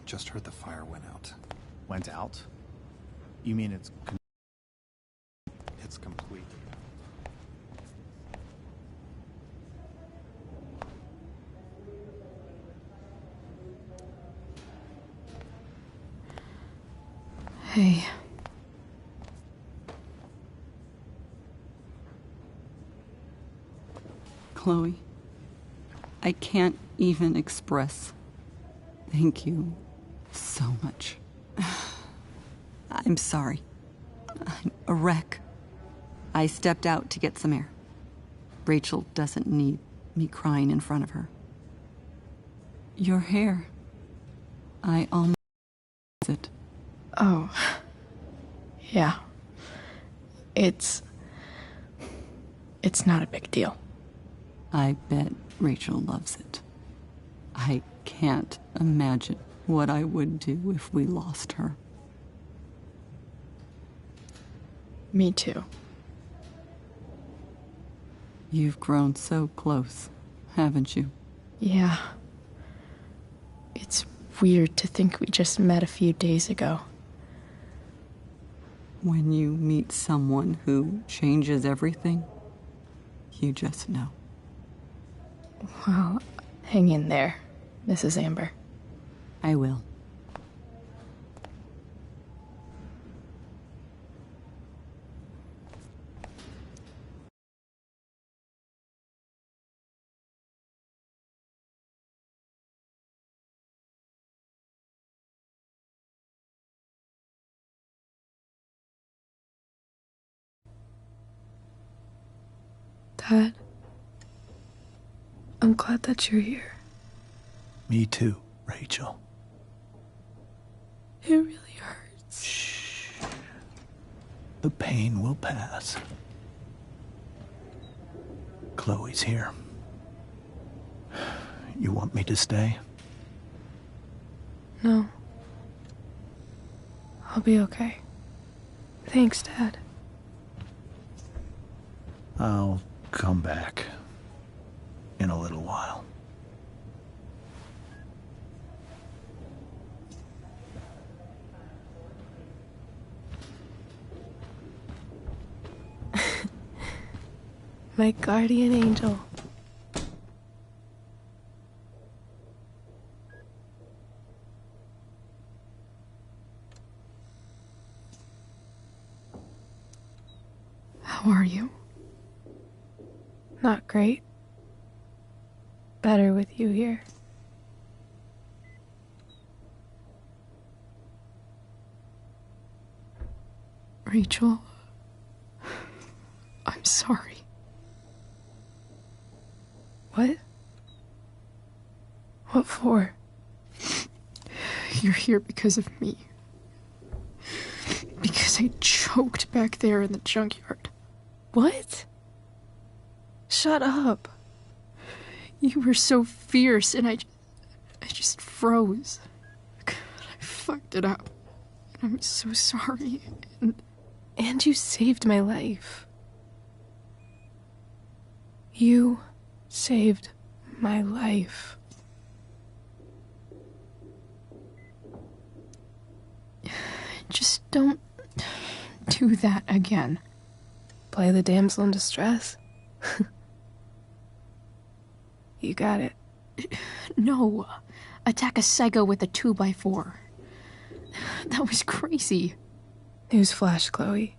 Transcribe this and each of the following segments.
Just heard the fire went out. Went out? You mean it's completely out. Hey. Chloe, I can't even express thank you so much. I'm sorry. I'm a wreck. I stepped out to get some air. Rachel doesn't need me crying in front of her. Your hair. I almost it. Oh. Yeah. It's not a big deal. I bet Rachel loves it. I can't imagine what I would do if we lost her. Me too. You've grown so close, haven't you? Yeah. It's weird to think we just met a few days ago. When you meet someone who changes everything, you just know. Well, hang in there, Mrs. Amber. I will. Dad, I'm glad that you're here. Me too, Rachel. It really hurts. Shh. The pain will pass. Chloe's here. You want me to stay? No. I'll be okay. Thanks, Dad. I'll come back in a little while. My guardian angel. How are you? Not great. Better with you here. Rachel, I'm sorry. What? What for? You're here because of me. Because I choked back there in the junkyard. What? Shut up. You were so fierce and I just froze. God, I fucked it up. I'm so sorry. And you saved my life. You saved my life. Just don't do that again. Play the damsel in distress? You got it. No. Attack a psycho with a 2x4. That was crazy. Newsflash, Chloe.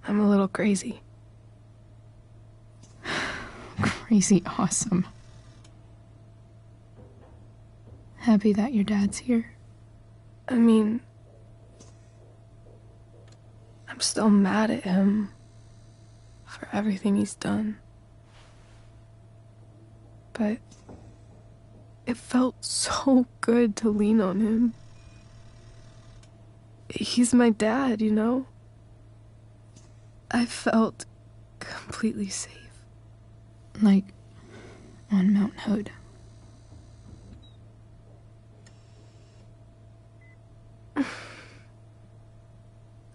I'm a little crazy. Crazy awesome. Happy that your dad's here? I mean, I'm still mad at him for everything he's done. But it felt so good to lean on him. He's my dad, you know? I felt completely safe. Like on Mount Hood.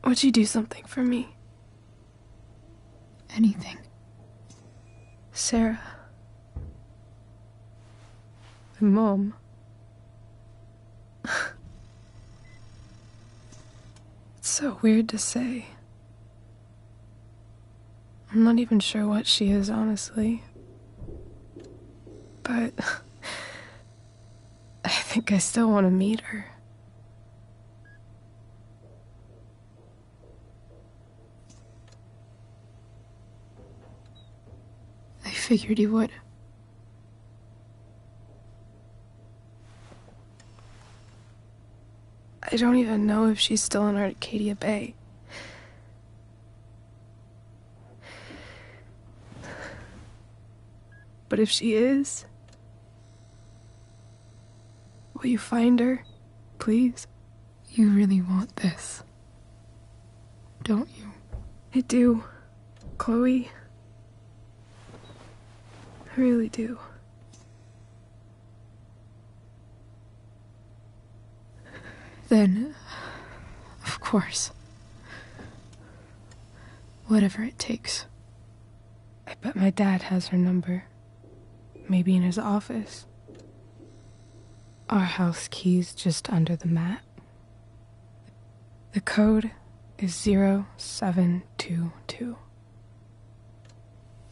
Would you do something for me? Anything. Sarah. My mom. so weird to say. I'm not even sure what she is, honestly. But I think I still want to meet her. I figured you would. I don't even know if she's still in Arcadia Bay. But if she is, will you find her, please? You really want this, don't you? I do, Chloe. I really do. Then, of course, whatever it takes. I bet my dad has her number. Maybe in his office. Our house key's just under the mat. The code is 0722.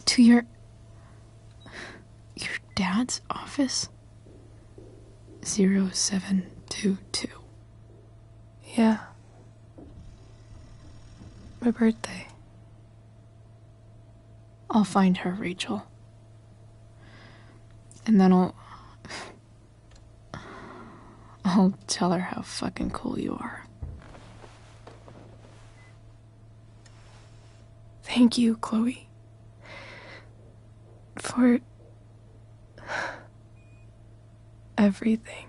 To your dad's office? 0722. Yeah. My birthday. I'll find her, Rachel. And then I'll tell her how fucking cool you are. Thank you, Chloe. For everything.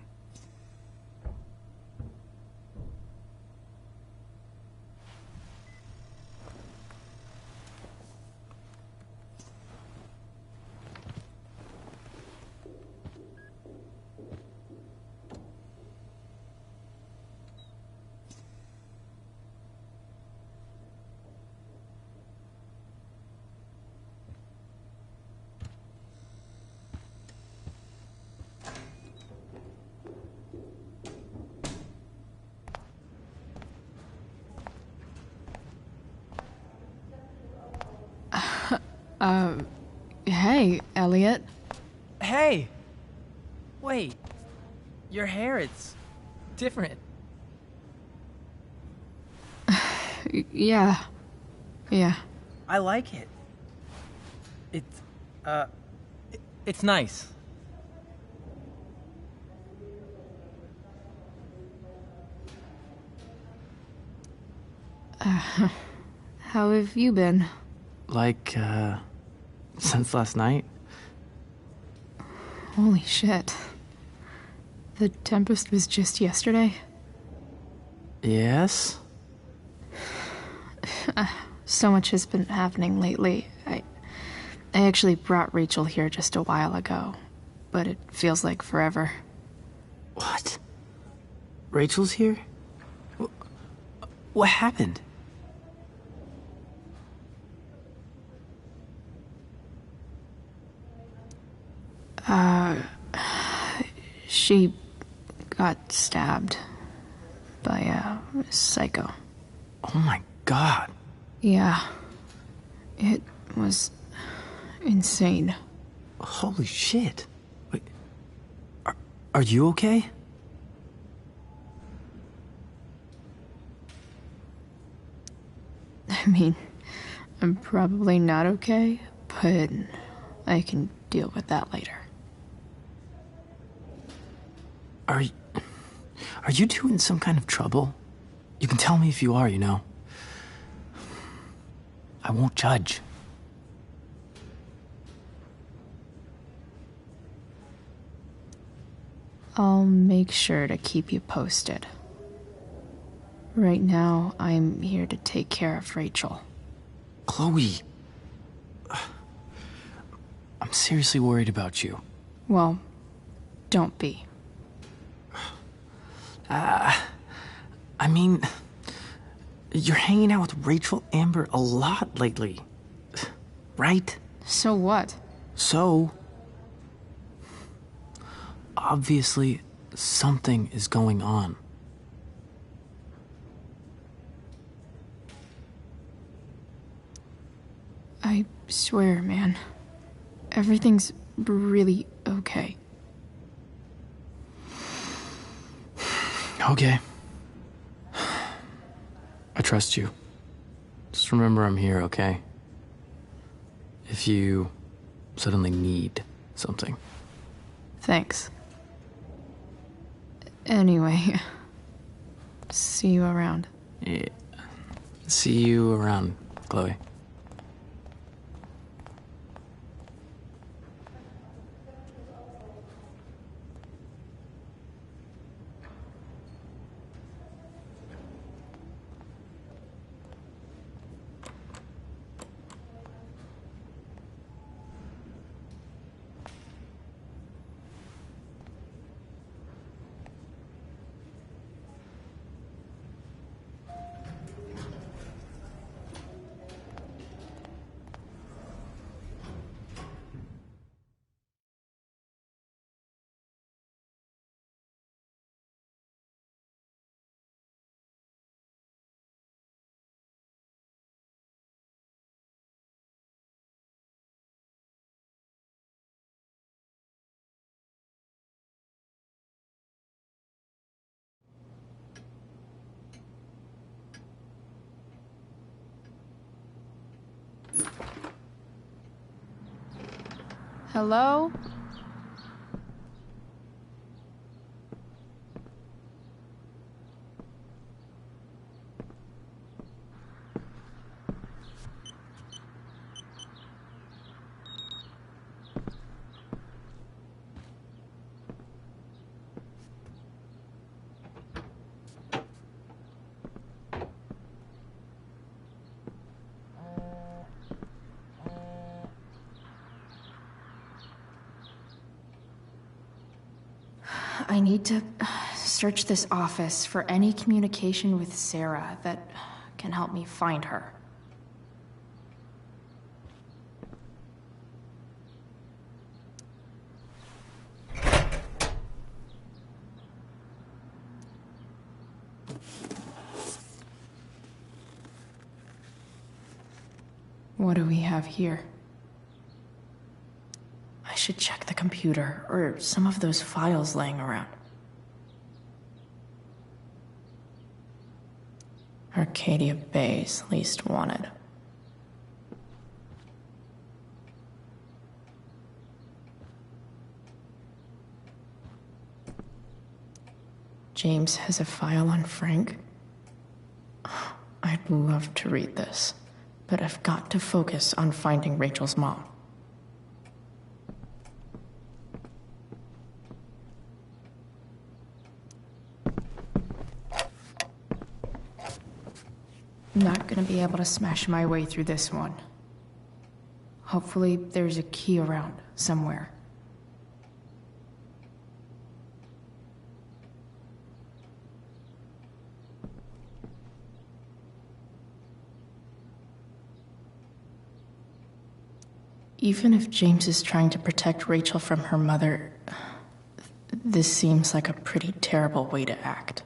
Hey, Elliot. Hey! Wait. Your hair, it's different. Yeah. I like it. It's nice. How have you been? Like, since last night? Holy shit. The Tempest was just yesterday? Yes? So much has been happening lately. I actually brought Rachel here just a while ago, but it feels like forever. What? Rachel's here? What happened? She got stabbed by a psycho. Oh my god. Yeah. It was insane. Holy shit. Wait. Are you okay? I mean, I'm probably not okay, but I can deal with that later. Are you two in some kind of trouble? You can tell me if you are, you know. I won't judge. I'll make sure to keep you posted. Right now, I'm here to take care of Rachel. Chloe. I'm seriously worried about you. Well, don't be. I mean, you're hanging out with Rachel Amber a lot lately. Right? So what? So, obviously, something is going on. I swear, man. Everything's really okay. Okay. I trust you. Just remember I'm here, okay? If you suddenly need something. Thanks. Anyway, see you around. Yeah. See you around, Chloe. Hello? I need to search this office for any communication with Sarah that can help me find her. What do we have here? I should check the computer, or some of those files laying around. Arcadia Bay's least wanted. James has a file on Frank? I'd love to read this, but I've got to focus on finding Rachel's mom. Not gonna be able to smash my way through this one. Hopefully there's a key around somewhere. Even if James is trying to protect Rachel from her mother, this seems like a pretty terrible way to act.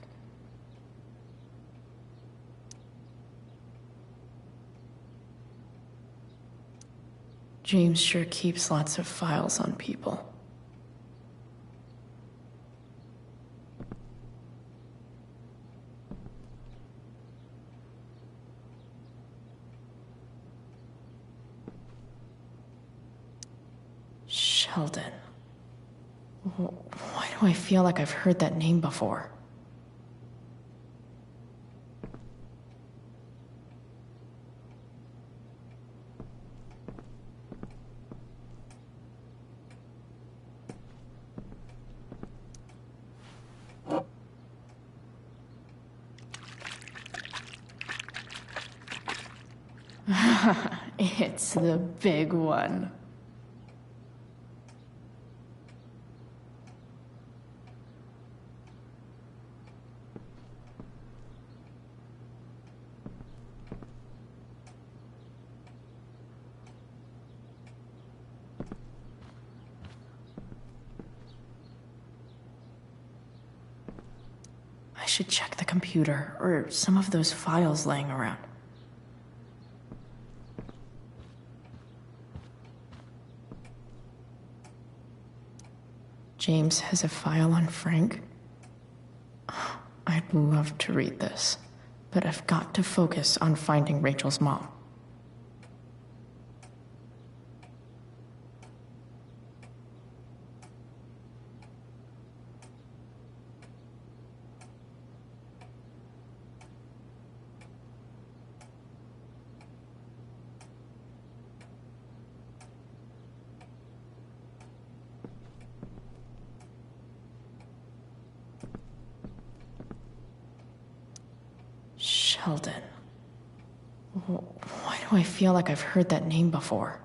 James sure keeps lots of files on people. Sheldon. Why do I feel like I've heard that name before? It's the big one. I should check the computer, or some of those files laying around. James has a file on Frank. I'd love to read this, but I've got to focus on finding Rachel's mom. Sheldon. Why do I feel like I've heard that name before?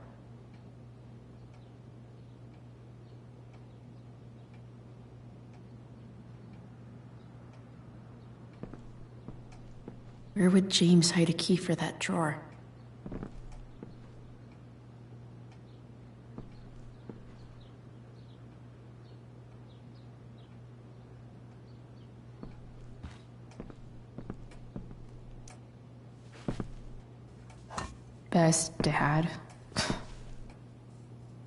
Where would James hide a key for that drawer? Best dad?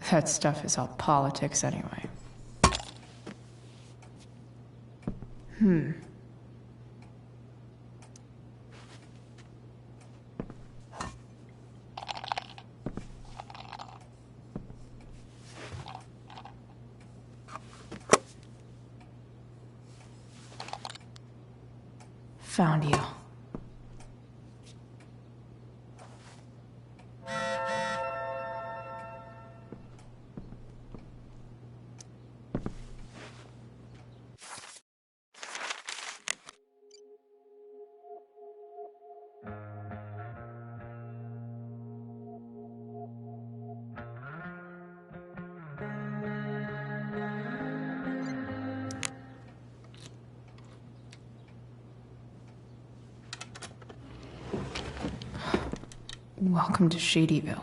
That stuff is all politics anyway. Found you. Welcome to Shadyville.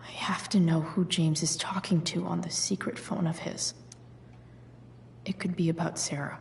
I have to know who James is talking to on the secret phone of his. It could be about Sarah.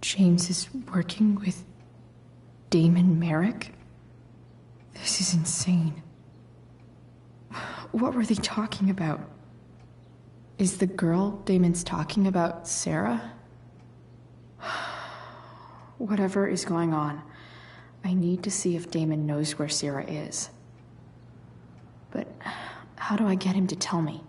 James is working with Damon Merrick? This is insane. What were they talking about? Is the girl Damon's talking about Sarah? Whatever is going on, I need to see if Damon knows where Sarah is. But how do I get him to tell me?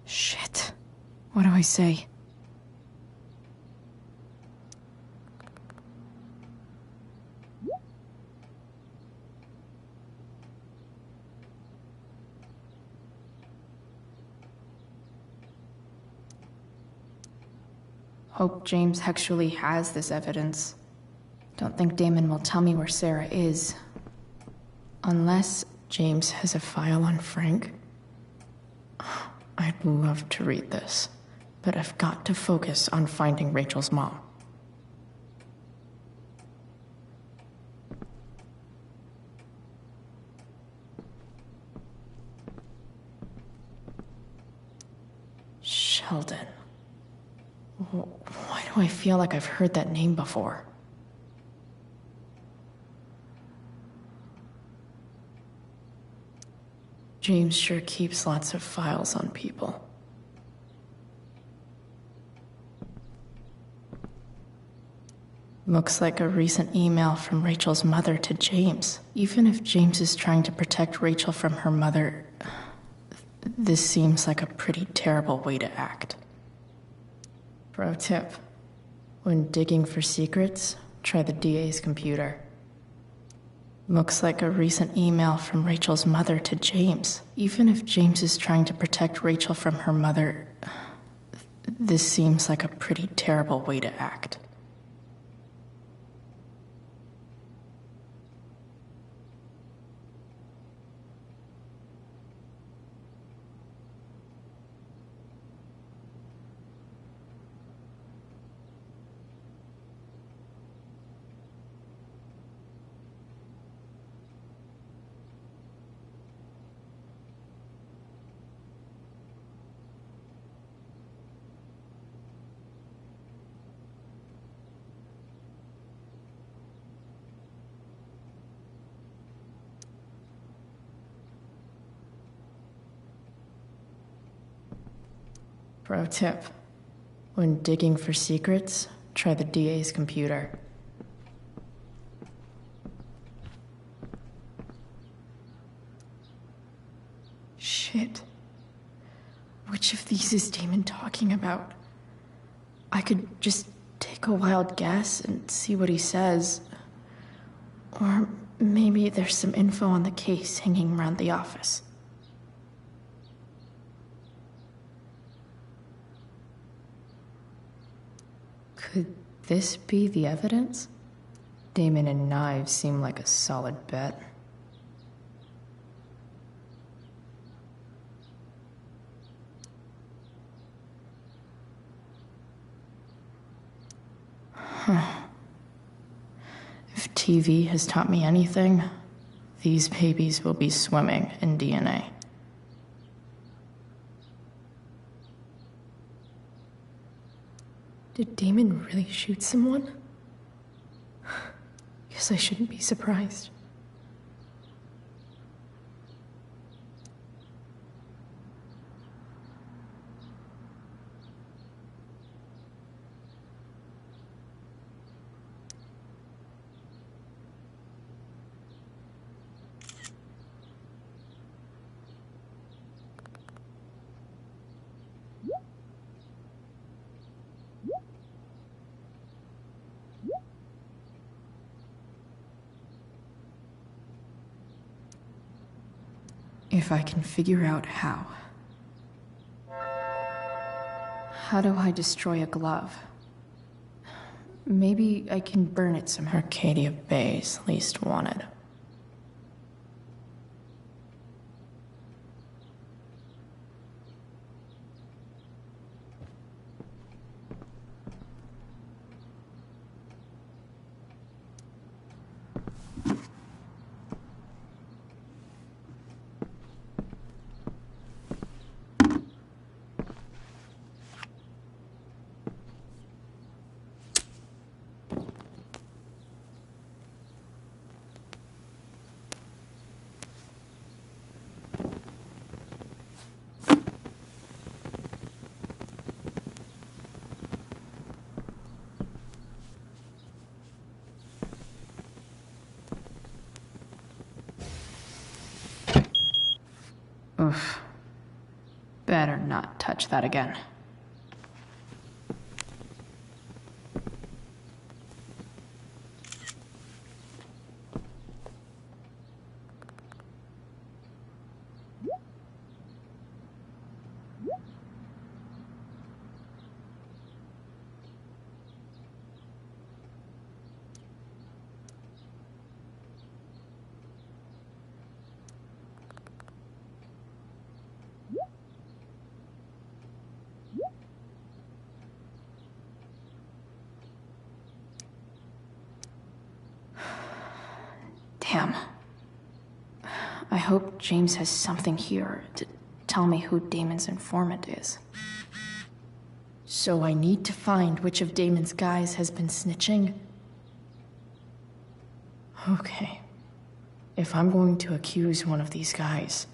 Shit. What do I say? Hope James actually has this evidence. Don't think Damon will tell me where Sarah is. Unless James has a file on Frank. I'd love to read this, but I've got to focus on finding Rachel's mom. Sheldon. Why do I feel like I've heard that name before? James sure keeps lots of files on people. Looks like a recent email from Rachel's mother to James. Even if James is trying to protect Rachel from her mother, this seems like a pretty terrible way to act. Pro tip: when digging for secrets, try the DA's computer. Looks like a recent email from Rachel's mother to James. Even if James is trying to protect Rachel from her mother, this seems like a pretty terrible way to act. Pro tip: when digging for secrets, try the DA's computer. Shit. Which of these is Damon talking about? I could just take a wild guess and see what he says. Or maybe there's some info on the case hanging around the office. Could this be the evidence? Damon and knives seem like a solid bet. If TV has taught me anything, these babies will be swimming in DNA. Did Damon really shoot someone? Guess I shouldn't be surprised. If I can figure out how. How do I destroy a glove? Maybe I can burn it somehow. Arcadia Bay's least wanted. Oof. Better not touch that again. Cam. I hope James has something here to tell me who Damon's informant is. So I need to find which of Damon's guys has been snitching? Okay. If I'm going to accuse one of these guys,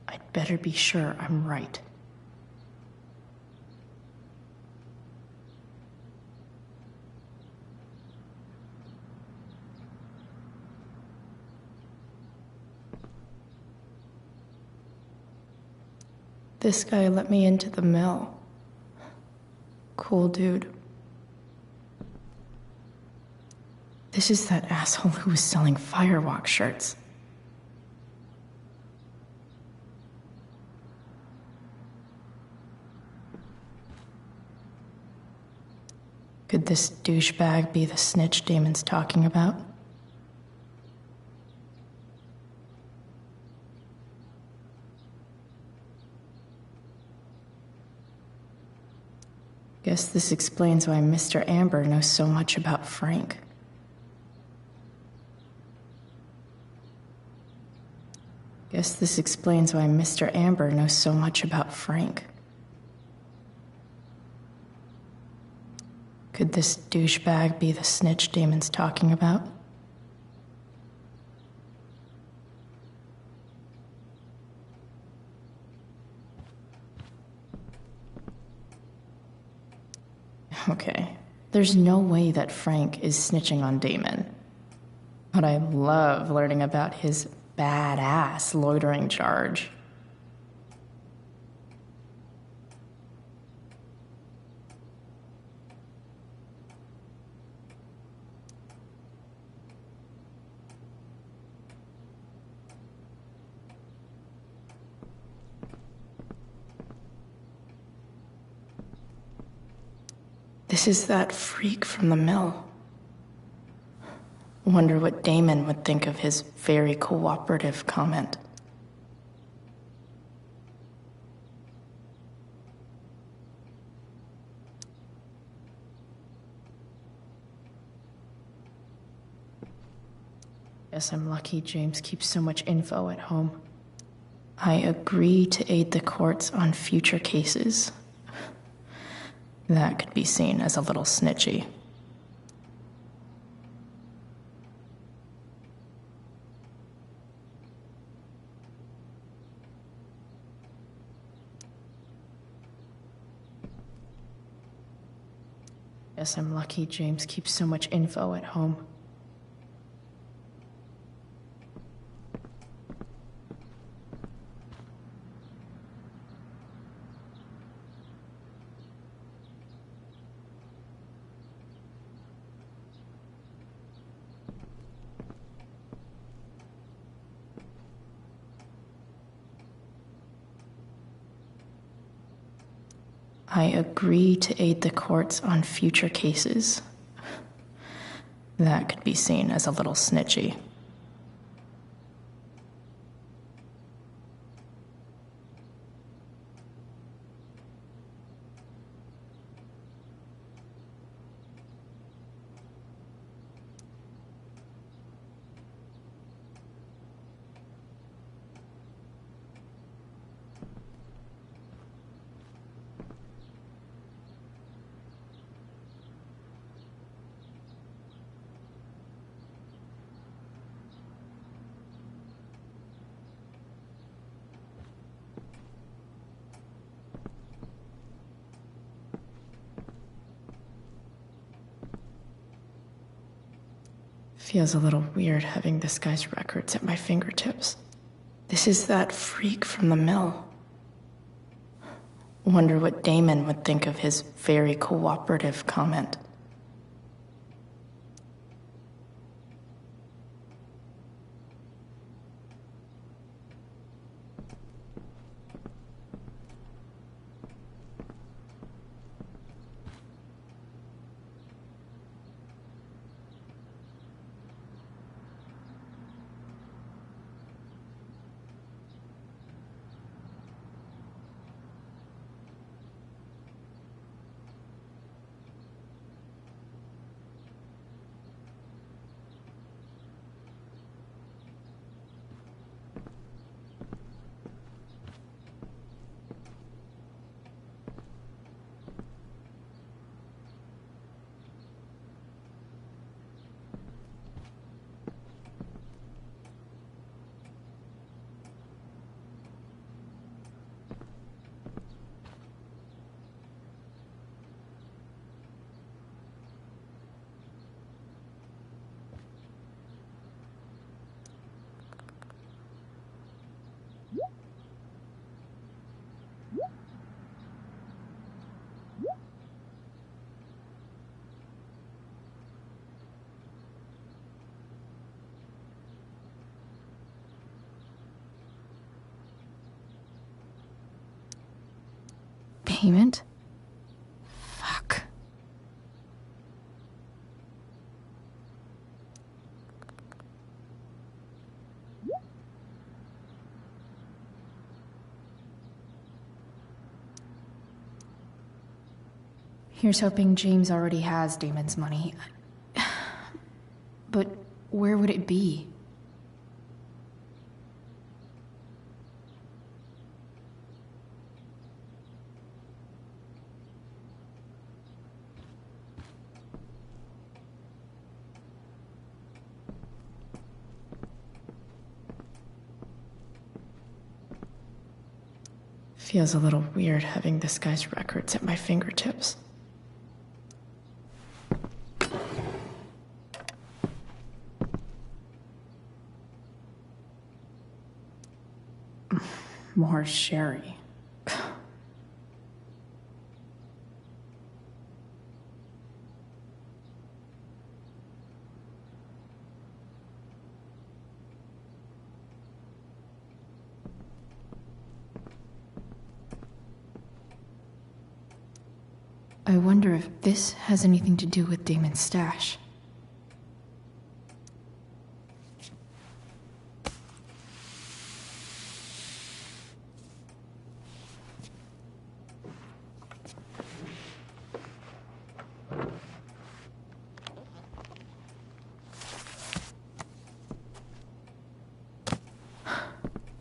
I'd better be sure I'm right. This guy let me into the mill. Cool dude. This is that asshole who was selling Firewalk shirts. Could this douchebag be the snitch Damon's talking about? Guess this explains why Mr. Amber knows so much about Frank. Guess this explains why Mr. Amber knows so much about Frank. Could this douchebag be the snitch Damon's talking about? Okay, there's no way that Frank is snitching on Damon. But I love learning about his badass loitering charge. This is that freak from the mill. Wonder what Damon would think of his very cooperative comment. Guess I'm lucky James keeps so much info at home. I agree to aid the courts on future cases. That could be seen as a little snitchy. Guess I'm lucky James keeps so much info at home. I agree to aid the courts on future cases. That could be seen as a little snitchy. Feels a little weird having this guy's records at my fingertips. This is that freak from the mill. Wonder what Damon would think of his very cooperative comment. payment? Fuck. Here's hoping James already has Damon's money. But where would it be? Feels a little weird having this guy's records at my fingertips. More sherry. I wonder if this has anything to do with Damon's stash.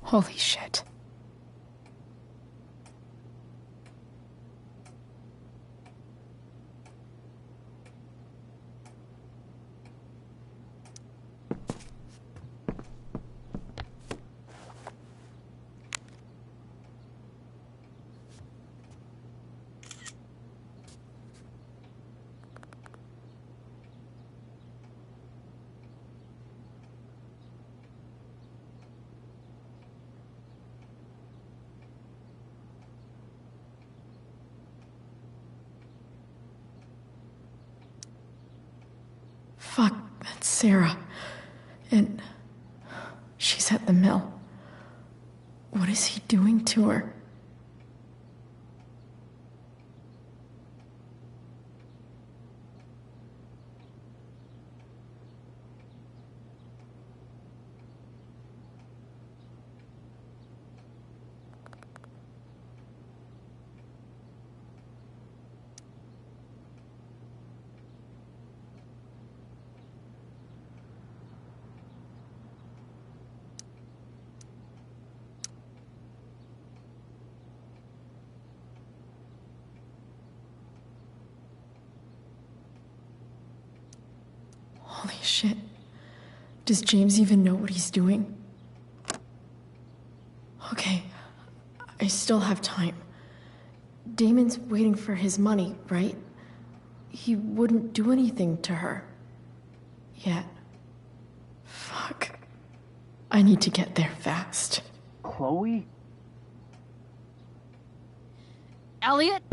Holy shit. Fuck, that's Sarah. And she's at the mill. What is he doing to her? Holy shit. Does James even know what he's doing? Okay, I still have time. Damon's waiting for his money, right? He wouldn't do anything to her. Yet. Fuck. I need to get there fast. Chloe? Elliot?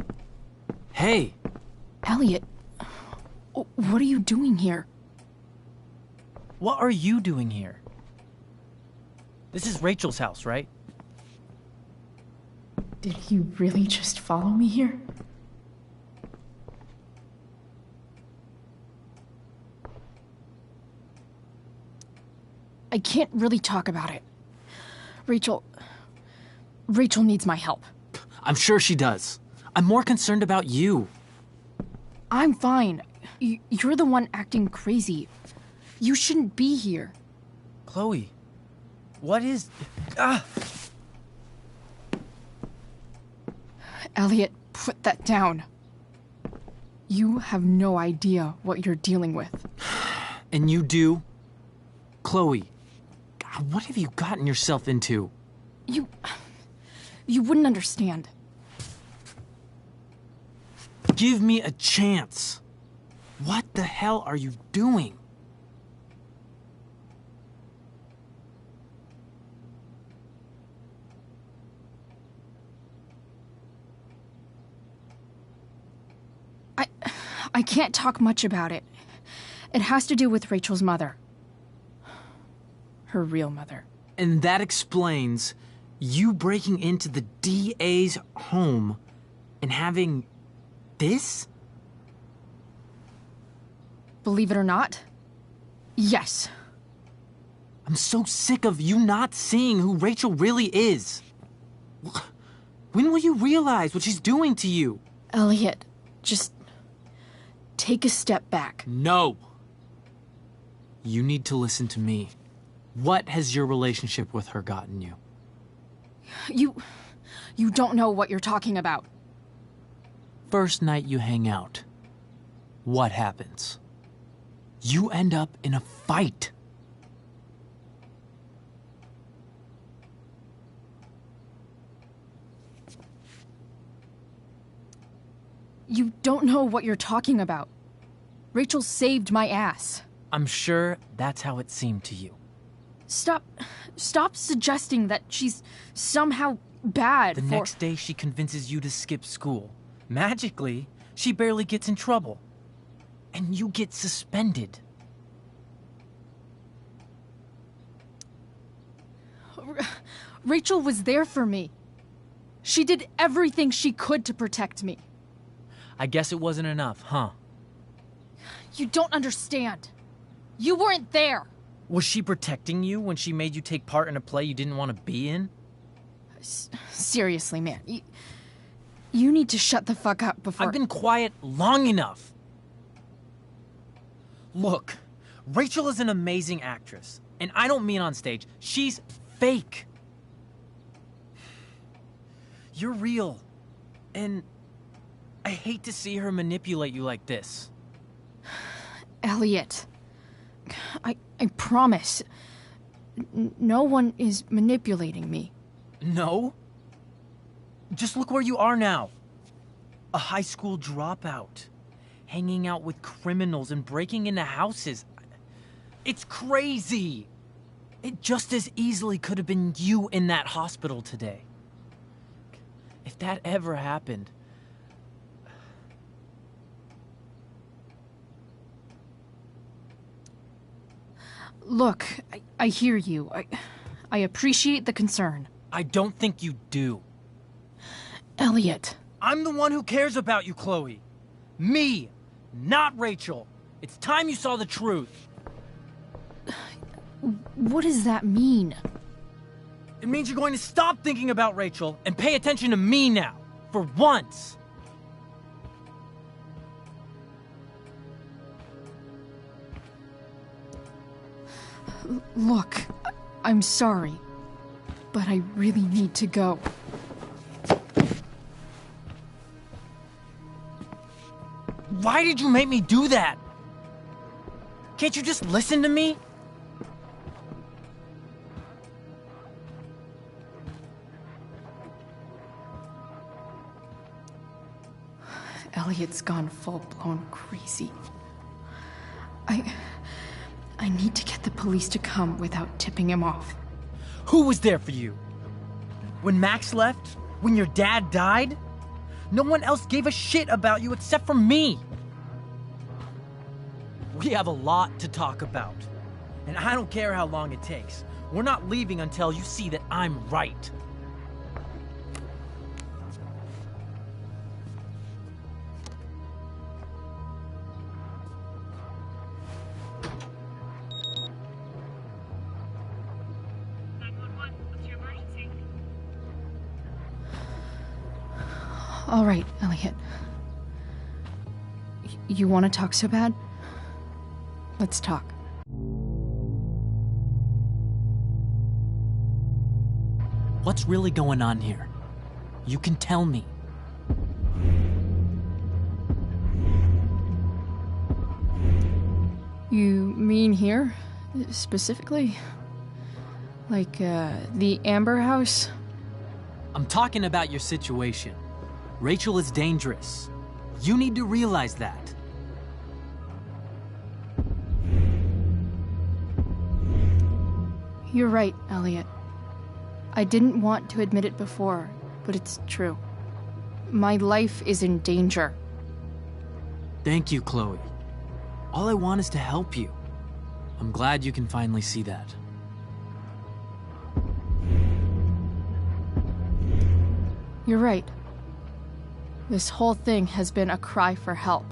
Hey! Elliot? What are you doing here? What are you doing here? This is Rachel's house, right? Did he really just follow me here? I can't really talk about it. Rachel needs my help. I'm sure she does. I'm more concerned about you. I'm fine. You're the one acting crazy. You shouldn't be here. Chloe, what is... Elliot, put that down. You have no idea what you're dealing with. And you do? Chloe, God, what have you gotten yourself into? You wouldn't understand. Give me a chance. What the hell are you doing? I can't talk much about it. It has to do with Rachel's mother. Her real mother. And that explains you breaking into the DA's home and having this? Believe it or not, yes. I'm so sick of you not seeing who Rachel really is. When will you realize what she's doing to you? Elliot, just take a step back. No. You need to listen to me. What has your relationship with her gotten you? You don't know what you're talking about. First night you hang out, what happens? You end up in a fight. You don't know what you're talking about. Rachel saved my ass. I'm sure that's how it seemed to you. Stop suggesting that she's somehow bad The for... next day, she convinces you to skip school. Magically, she barely gets in trouble. And you get suspended. Rachel was there for me. She did everything she could to protect me. I guess it wasn't enough, huh? You don't understand. You weren't there. Was she protecting you when she made you take part in a play you didn't want to be in? Seriously, man. You need to shut the fuck up before... I've been quiet long enough. Look, Rachel is an amazing actress. And I don't mean on stage. She's fake. You're real. And I hate to see her manipulate you like this. Elliot, I promise. No one is manipulating me. No? Just look where you are now. A high school dropout. Hanging out with criminals and breaking into houses. It's crazy. It just as easily could have been you in that hospital today. If that ever happened... Look, I hear you. I appreciate the concern. I don't think you do. Elliot. I'm the one who cares about you, Chloe. Me, not Rachel. It's time you saw the truth. What does that mean? It means you're going to stop thinking about Rachel and pay attention to me now. For once. Look, I'm sorry, but I really need to go. Why did you make me do that? Can't you just listen to me? Elliot's gone full-blown crazy. I need to get the police to come without tipping him off. Who was there for you? When Max left? When your dad died? No one else gave a shit about you except for me. We have a lot to talk about. And I don't care how long it takes. We're not leaving until you see that I'm right. All right, Elliot. You want to talk so bad? Let's talk. What's really going on here? You can tell me. You mean here, specifically? Like, the Amber House? I'm talking about your situation. Rachel is dangerous. You need to realize that. You're right, Elliot. I didn't want to admit it before, but it's true. My life is in danger. Thank you, Chloe. All I want is to help you. I'm glad you can finally see that. You're right. This whole thing has been a cry for help.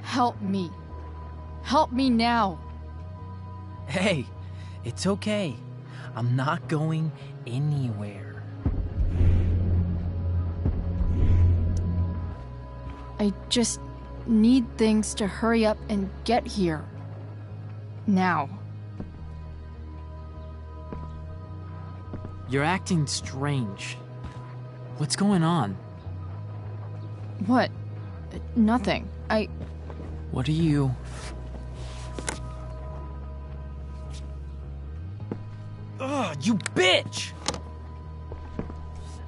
Help me. Help me now. Hey, it's okay. I'm not going anywhere. I just need things to hurry up and get here. Now. You're acting strange. What's going on? What? Nothing. What are you... Ugh, you bitch!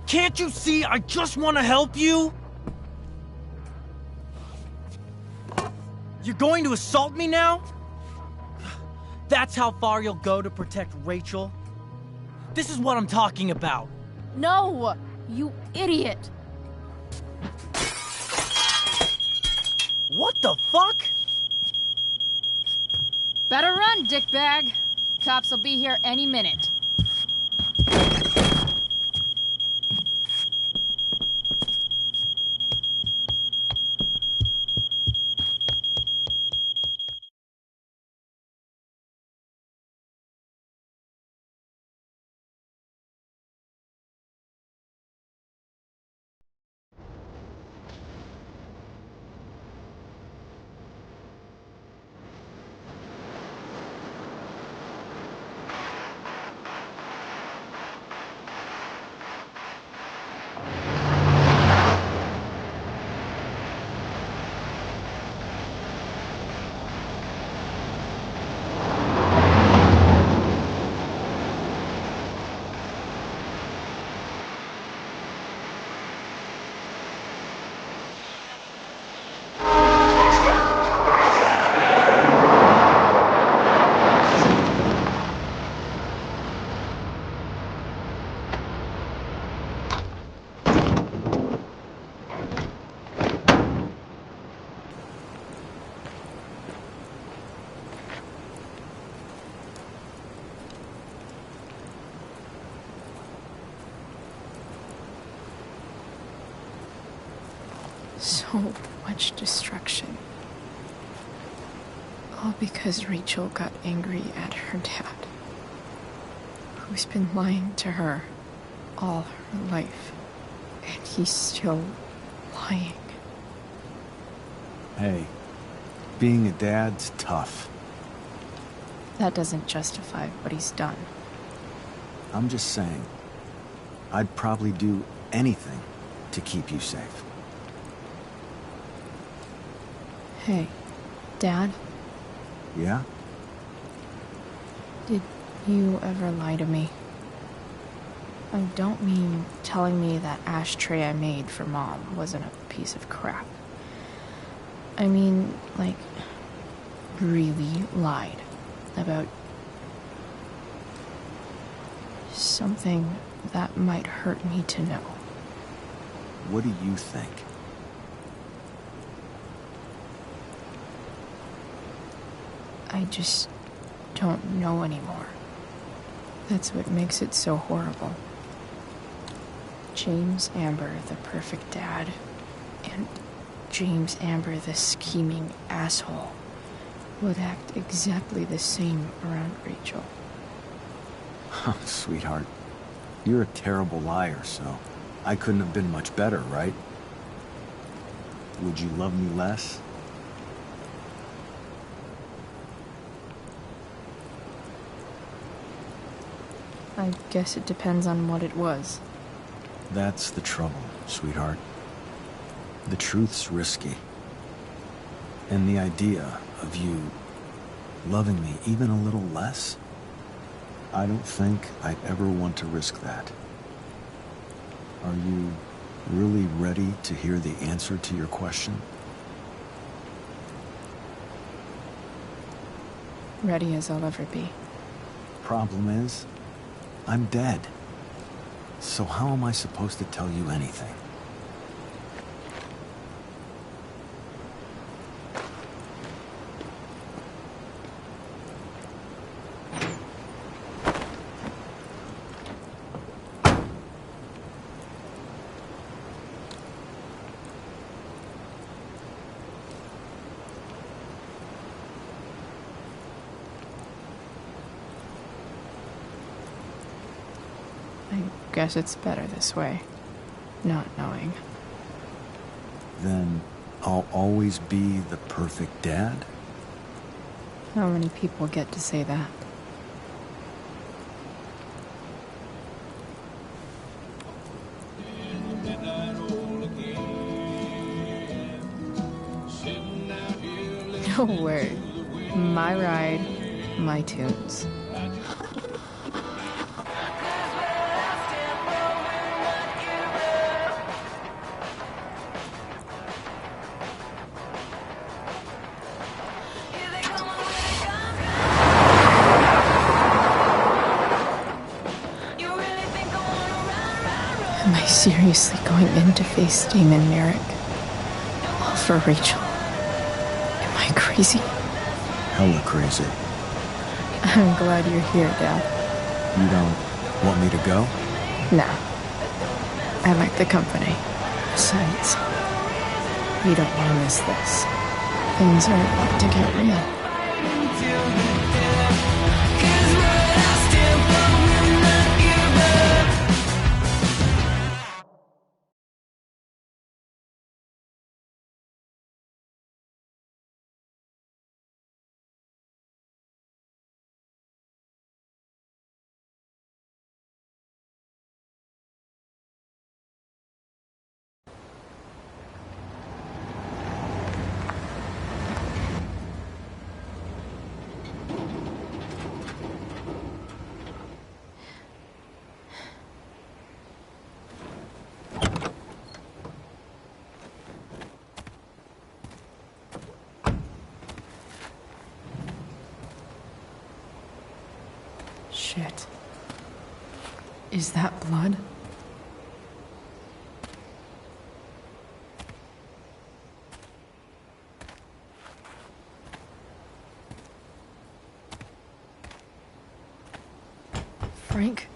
Can't you see I just want to help you? You're going to assault me now? That's how far you'll go to protect Rachel? This is what I'm talking about. No! You idiot! What the fuck? Better run, dickbag. Cops will be here any minute. So much destruction. All because Rachel got angry at her dad, who's been lying to her all her life. And he's still lying. Hey, being a dad's tough. That doesn't justify what he's done. I'm just saying, I'd probably do anything to keep you safe. Hey, Dad, Yeah? did you ever lie to me? I don't mean telling me that ashtray I made for Mom wasn't a piece of crap. I mean, like, really lied about something that might hurt me to know. What do you think? I just don't know anymore. That's what makes it so horrible. James Amber, the perfect dad, and James Amber, the scheming asshole, would act exactly the same around Rachel. Sweetheart, you're a terrible liar, so I couldn't have been much better, right? Would you love me less? I guess it depends on what it was. That's the trouble, sweetheart. The truth's risky. And the idea of you loving me even a little less, I don't think I'd ever want to risk that. Are you really ready to hear the answer to your question? Ready as I'll ever be. Problem is, I'm dead. So how am I supposed to tell you anything? I guess it's better this way, not knowing. Then I'll always be the perfect dad? How many people get to say that? No word. My ride, my tunes. Am I seriously going in to face Damon Merrick? All for Rachel? Am I crazy? Hella crazy. I'm glad you're here, Dad. You don't want me to go? Nah. I like the company. Besides, we don't want to miss this. Things are about to get real. Shit. Is that blood? Frank?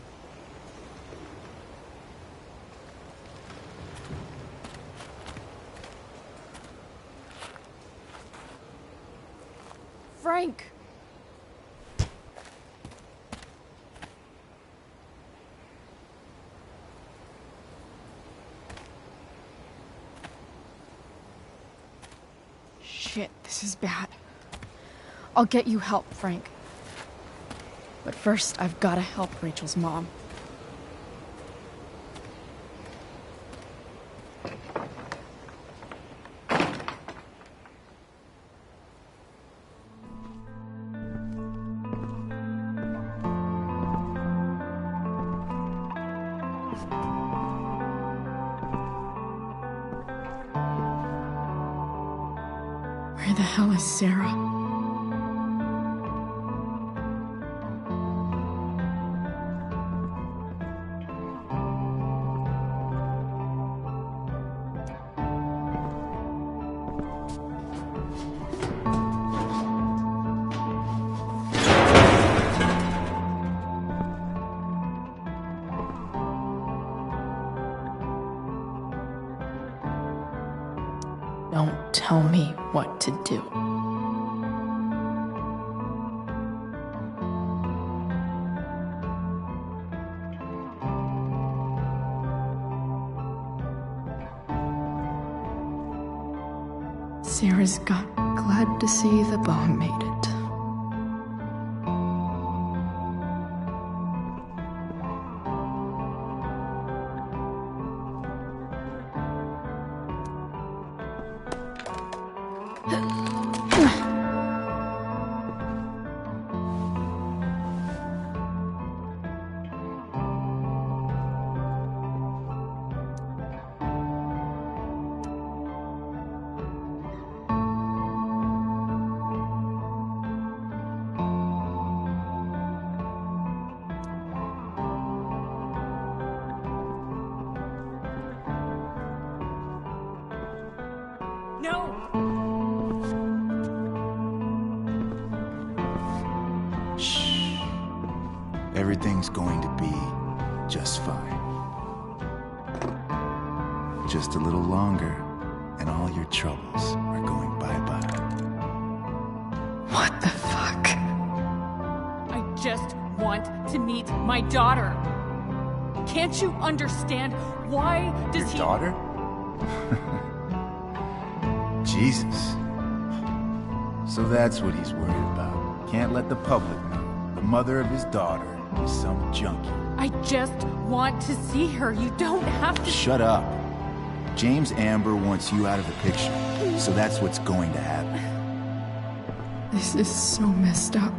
Frank! Shit, this is bad. I'll get you help, Frank. But first, I've gotta help Rachel's mom. Where the hell is Sarah? Don't tell me what to do. Sarah's got glad to see the bong made it. Shh. Everything's going to be just fine. Just a little longer, and all your troubles are going bye-bye. What the fuck? I just want to meet my daughter. Can't you understand? Why does he... Daughter? Jesus. So that's what he's worried about. Can't let the public know. The mother of his daughter is some junkie. I just want to see her. You don't have to... Shut up. James Amber wants you out of the picture. So that's what's going to happen. This is so messed up.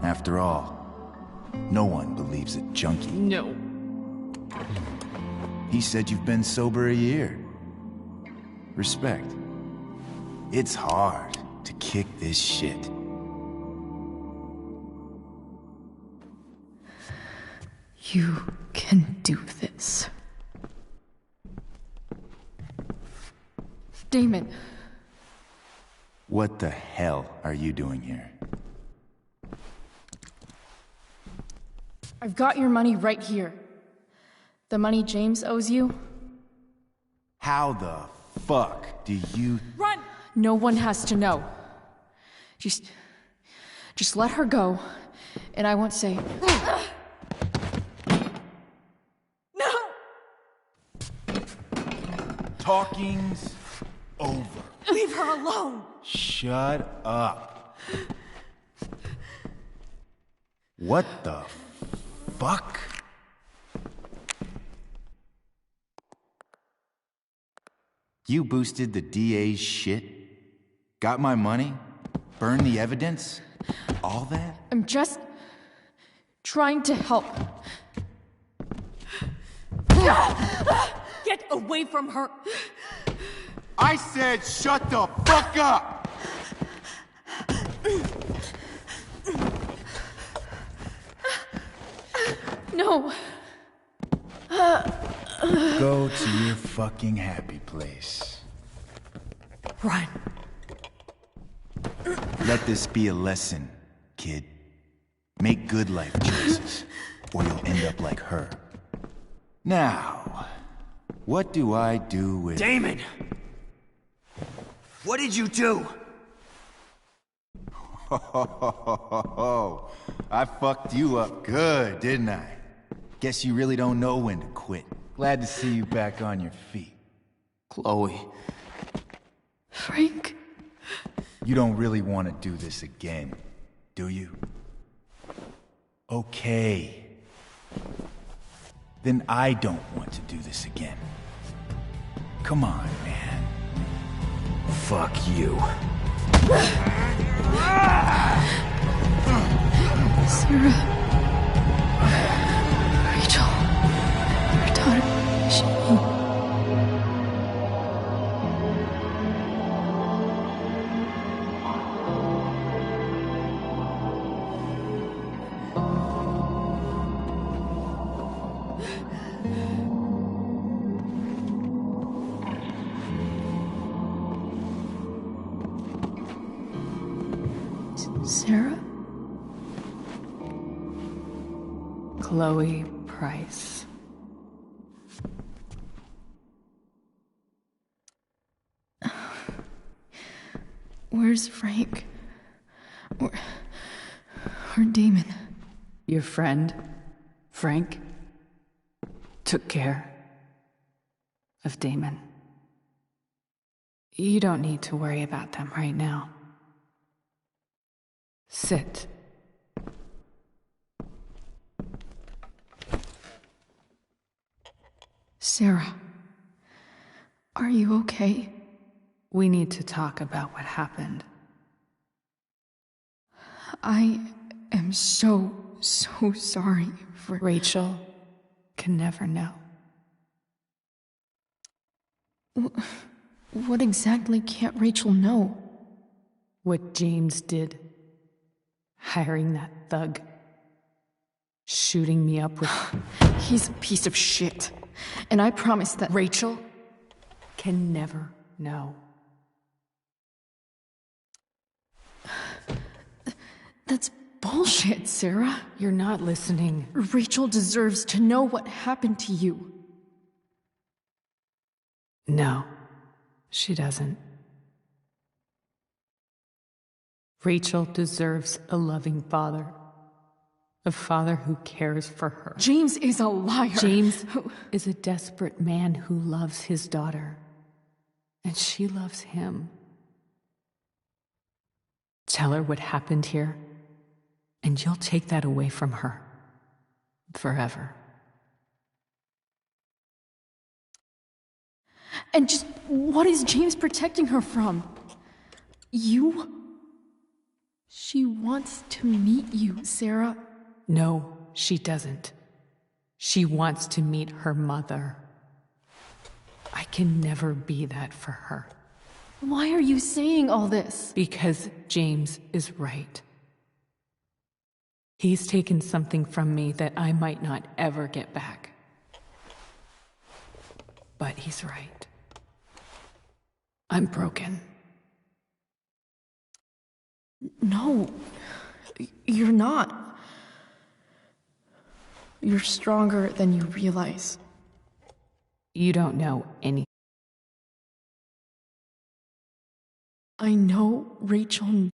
After all, no one believes a junkie. No. He said you've been sober a year. Respect. It's hard to kick this shit. You can do this. Damon. What the hell are you doing here? I've got your money right here. The money James owes you. How the fuck do you... Run! No one has to know. Just let her go, and I won't say... No! Talking's over. Leave her alone! Shut up. What the fuck? You boosted the DA's shit? Got my money? Burned the evidence? All that? I'm just... trying to help. Get away from her! I said shut the fuck up! No. Go to your fucking happy place. Run. Let this be a lesson, kid. Make good life choices, or you'll end up like her. Now, what do I do with... Damon! What did you do? I fucked you up good, didn't I? Guess you really don't know when to quit. Glad to see you back on your feet. Chloe. Frank. You don't really want to do this again, do you? Okay. Then I don't want to do this again. Come on, man. Fuck you. Sarah. Rachel. Her daughter. She... Sarah? Chloe Price. Where's Frank? Where Damon? Your friend, Frank, took care of Damon. You don't need to worry about them right now. Sit. Sarah, are you okay? We need to talk about what happened. I am so sorry for... Rachel can never know. What exactly can't Rachel know? What James did. Hiring that thug. Shooting me up with... He's a piece of shit. And I promise that... Rachel can never know. That's bullshit, Sarah. You're not listening. Rachel deserves to know what happened to you. No, she doesn't. Rachel deserves a loving father. A father who cares for her. James is a liar. James is a desperate man who loves his daughter. And she loves him. Tell her what happened here, and you'll take that away from her. Forever. And just what is James protecting her from? You? She wants to meet you, Sarah. No, she doesn't. She wants to meet her mother. I can never be that for her. Why are you saying all this? Because James is right. He's taken something from me that I might not ever get back. But he's right. I'm broken. No, you're not. You're stronger than you realize. You don't know anything. I know Rachel